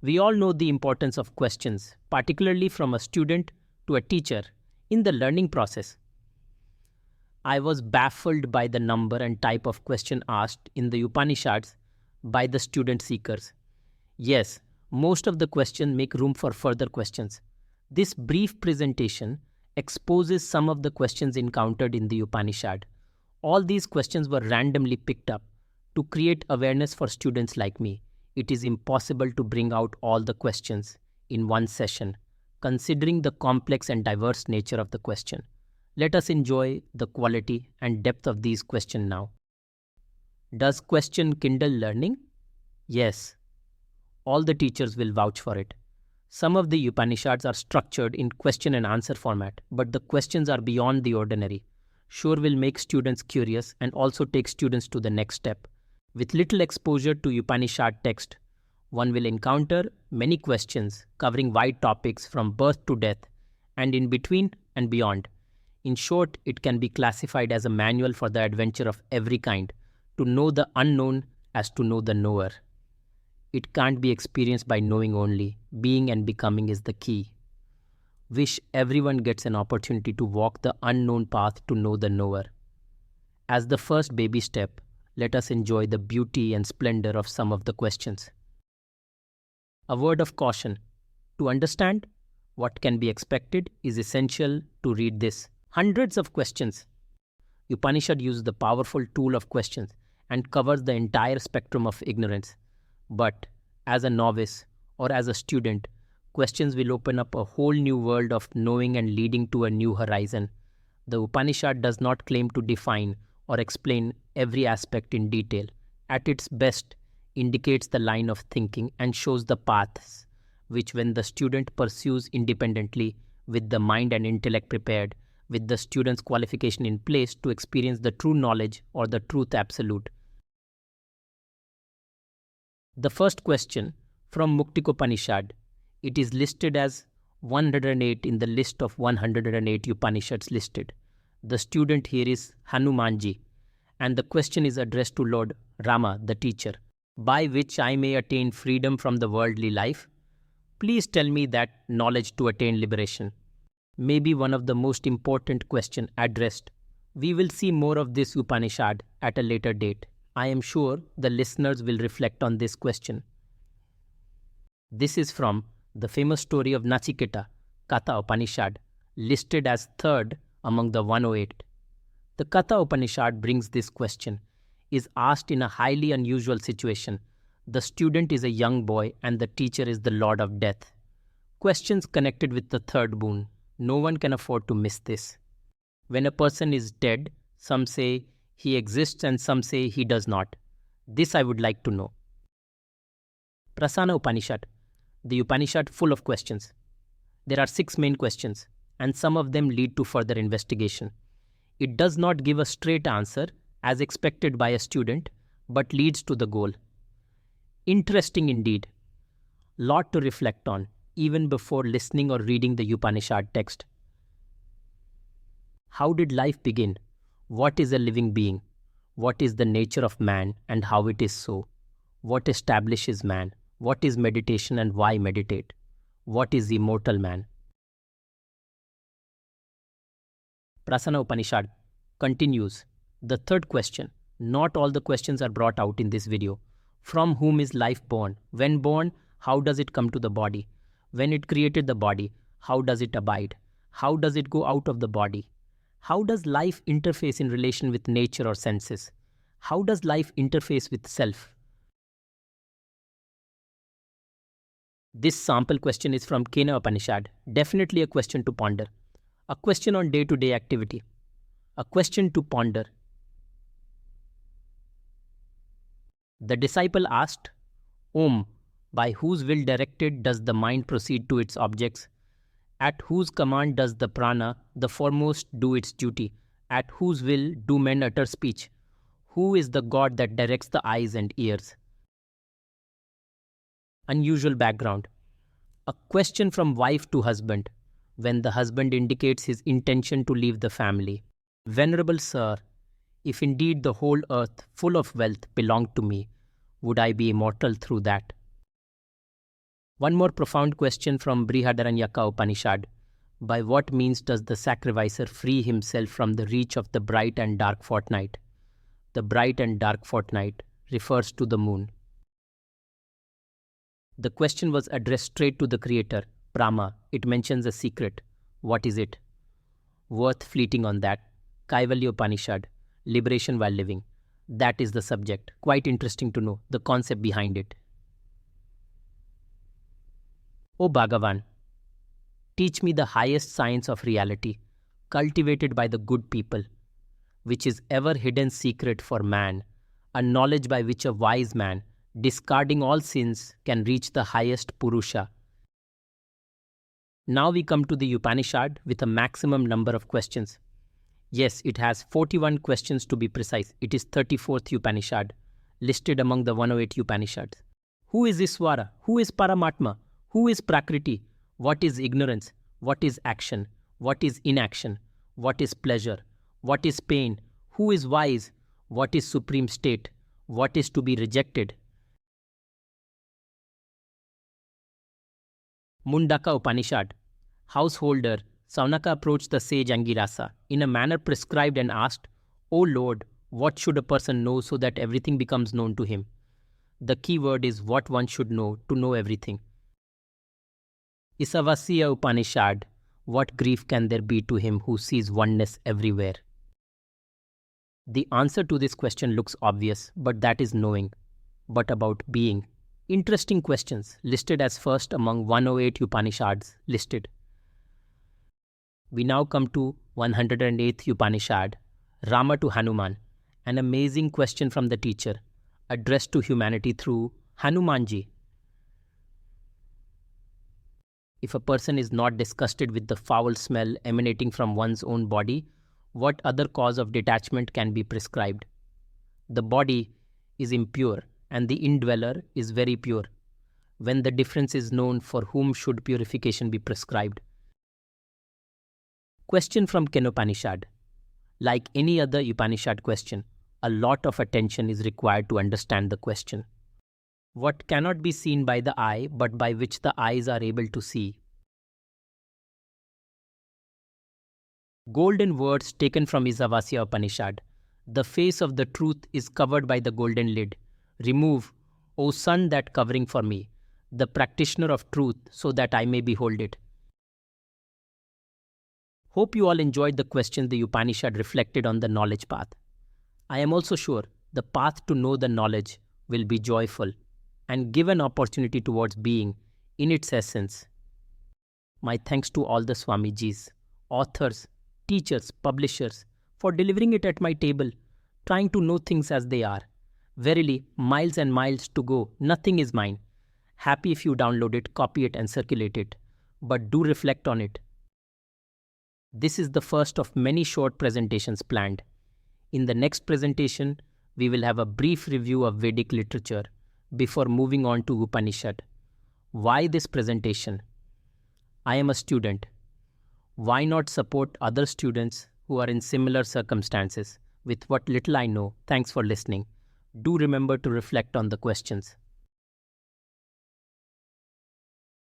We all know the importance of questions, particularly from a student to a teacher, in the learning process. I was baffled by the number and type of question asked in the Upanishads by the student seekers. Yes, most of the questions make room for further questions. This brief presentation exposes some of the questions encountered in the Upanishad. All these questions were randomly picked up to create awareness for students like me. It is impossible to bring out all the questions in one session, considering the complex and diverse nature of the question. Let us enjoy the quality and depth of these questions now. Does question kindle learning? Yes. All the teachers will vouch for it. Some of the Upanishads are structured in question and answer format, but the questions are beyond the ordinary. Sure will make students curious and also take students to the next step. With little exposure to Upanishad text, one will encounter many questions covering wide topics from birth to death and in between and beyond. In short, it can be classified as a manual for the adventure of every kind, to know the unknown as to know the knower. It can't be experienced by knowing only. Being and becoming is the key. Wish everyone gets an opportunity to walk the unknown path to know the knower. As the first baby step, let us enjoy the beauty and splendor of some of the questions. A word of caution. To understand what can be expected is essential to read this. Hundreds of questions. Upanishad uses the powerful tool of questions and covers the entire spectrum of ignorance. But as a novice or as a student, questions will open up a whole new world of knowing and leading to a new horizon. The Upanishad does not claim to define or explain every aspect in detail. At its best, indicates the line of thinking and shows the paths, which when the student pursues independently, with the mind and intellect prepared, with the student's qualification in place to experience the true knowledge or the truth absolute. The first question from Muktikopanishad. It is listed as 108 in the list of 108 Upanishads listed. The student here is Hanumanji, and the question is addressed to Lord Rama, the teacher. By which I may attain freedom from the worldly life? Please tell me that knowledge to attain liberation. May be one of the most important questions addressed. We will see more of this Upanishad at a later date. I am sure the listeners will reflect on this question. This is from the famous story of Nachiketa, Katha Upanishad, listed as third among the 108. The Katha Upanishad brings this question, is asked in a highly unusual situation. The student is a young boy and the teacher is the Lord of Death. Questions connected with the third boon. No one can afford to miss this. When a person is dead, some say he exists and some say he does not. This I would like to know. Prasana Upanishad, the Upanishad full of questions. There are 6 main questions, and some of them lead to further investigation. It does not give a straight answer as expected by a student, but leads to the goal. Interesting indeed. Lot to reflect on, even before listening or reading the Upanishad text. How did life begin? What is a living being? What is the nature of man and how it is so? What establishes man? What is meditation and why meditate? What is immortal man? Prasana Upanishad continues. The third question. Not all the questions are brought out in this video. From whom is life born? When born, how does it come to the body? When it created the body, how does it abide? How does it go out of the body? How does life interface in relation with nature or senses? How does life interface with self? This sample question is from Kena Upanishad. Definitely a question to ponder. A question on day-to-day activity. A question to ponder. The disciple asked, Om, by whose will directed does the mind proceed to its objects? At whose command does the prana, the foremost, do its duty? At whose will do men utter speech? Who is the God that directs the eyes and ears? Unusual background. A question from wife to husband, when the husband indicates his intention to leave the family. Venerable Sir, if indeed the whole earth full of wealth belonged to me, would I be immortal through that? One more profound question from Brihadaranyaka Upanishad. By what means does the sacrificer free himself from the reach of the bright and dark fortnight? The bright and dark fortnight refers to the moon. The question was addressed straight to the creator, Brahma. It mentions a secret. What is it? Worth fleeting on that. Kaivalya Upanishad, liberation while living. That is the subject. Quite interesting to know the concept behind it. O Bhagavan, teach me the highest science of reality, cultivated by the good people, which is ever hidden secret for man, a knowledge by which a wise man, discarding all sins, can reach the highest Purusha. Now we come to the Upanishad with a maximum number of questions. Yes, it has 41 questions to be precise. It is 34th Upanishad, listed among the 108 Upanishads. Who is Iswara? Who is Paramatma? Who is Prakriti? What is ignorance? What is action? What is inaction? What is pleasure? What is pain? Who is wise? What is supreme state? What is to be rejected? Mundaka Upanishad. Householder, Saunaka approached the sage Angirasa in a manner prescribed and asked, O Lord, what should a person know so that everything becomes known to him? The key word is what one should know to know everything. Isavasya Upanishad. What grief can there be to him who sees oneness everywhere? The answer to this question looks obvious, but that is knowing. But about being. Interesting questions, listed as first among 108 Upanishads listed. We now come to 108th Upanishad, Rama to Hanuman, an amazing question from the teacher, addressed to humanity through Hanumanji. If a person is not disgusted with the foul smell emanating from one's own body, what other cause of detachment can be prescribed? The body is impure and the indweller is very pure. When the difference is known, for whom should purification be prescribed? Question from Kenopanishad. Like any other Upanishad question, a lot of attention is required to understand the question. What cannot be seen by the eye, but by which the eyes are able to see? Golden words taken from Isavasya Upanishad. The face of the truth is covered by the golden lid. Remove, O sun, that covering for me, the practitioner of truth, so that I may behold it. Hope you all enjoyed the questions the Upanishad reflected on the knowledge path. I am also sure the path to know the knowledge will be joyful and give an opportunity towards being in its essence. My thanks to all the Swamijis, authors, teachers, publishers, for delivering it at my table, trying to know things as they are. Verily, miles and miles to go, nothing is mine. Happy if you download it, copy it and circulate it. But do reflect on it. This is the first of many short presentations planned. In the next presentation, we will have a brief review of Vedic literature before moving on to Upanishad. Why this presentation? I am a student. Why not support other students who are in similar circumstances with what little I know? Thanks for listening. Do remember to reflect on the questions.